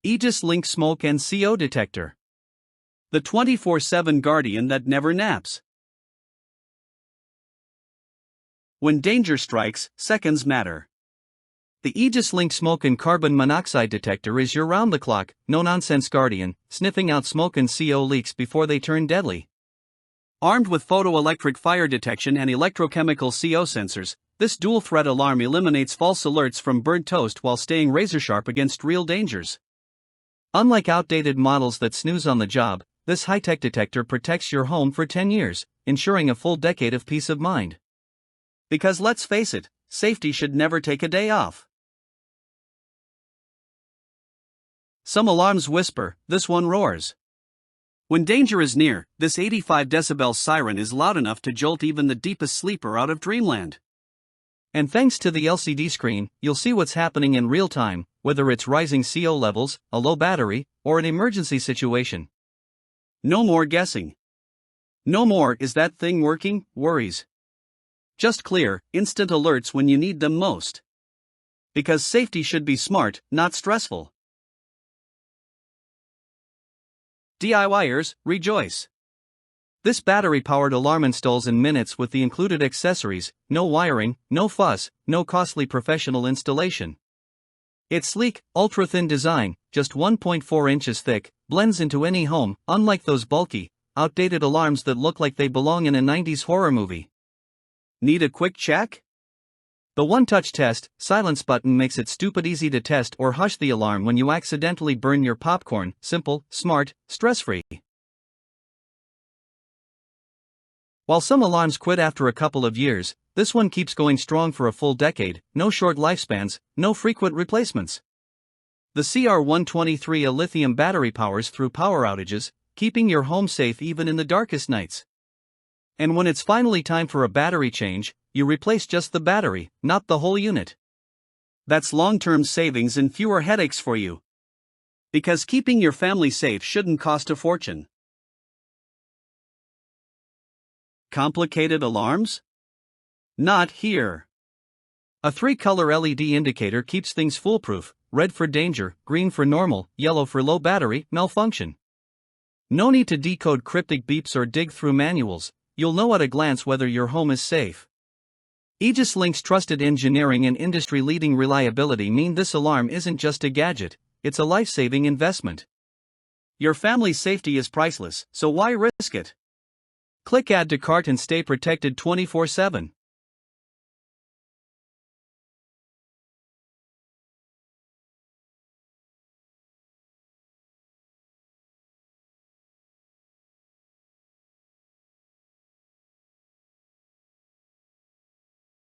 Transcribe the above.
AEGISLINK Smoke and CO Detector. The 24/7 guardian that never naps. When danger strikes, seconds matter. The AEGISLINK Smoke and Carbon Monoxide Detector is your round-the-clock, no-nonsense guardian, sniffing out smoke and CO leaks before they turn deadly. Armed with photoelectric fire detection and electrochemical CO sensors, this dual-threat alarm eliminates false alerts from burnt toast while staying razor-sharp against real dangers. Unlike outdated models that snooze on the job, this high-tech detector protects your home for 10 years, ensuring a full decade of peace of mind. Because let's face it, safety should never take a day off. Some alarms whisper, this one roars. When danger is near, this 85 decibel siren is loud enough to jolt even the deepest sleeper out of dreamland. And thanks to the LCD screen, you'll see what's happening in real time, whether it's rising CO levels, a low battery, or an emergency situation. No more guessing. No more "is that thing working?" worries. Just clear, instant alerts when you need them most. Because safety should be smart, not stressful. DIYers, rejoice! This battery-powered alarm installs in minutes with the included accessories, no wiring, no fuss, no costly professional installation. Its sleek, ultra-thin design, just 1.4 inches thick, blends into any home, unlike those bulky, outdated alarms that look like they belong in a 90s horror movie. Need a quick check? The one-touch test, silence button makes it stupid easy to test or hush the alarm when you accidentally burn your popcorn. Simple, smart, stress-free. While some alarms quit after a couple of years, this one keeps going strong for a full decade, no short lifespans, no frequent replacements. The CR123 lithium battery powers through power outages, keeping your home safe even in the darkest nights. And when it's finally time for a battery change, you replace just the battery, not the whole unit. That's long-term savings and fewer headaches for you. Because keeping your family safe shouldn't cost a fortune. Complicated alarms? Not here. A 3-color LED indicator keeps things foolproof: red for danger, green for normal, yellow for low battery, malfunction. No need to decode cryptic beeps or dig through manuals, you'll know at a glance whether your home is safe. AEGISLINK's trusted engineering and industry-leading reliability mean this alarm isn't just a gadget, it's a life-saving investment. Your family's safety is priceless, so why risk it? Click Add to Cart and stay protected 24/7.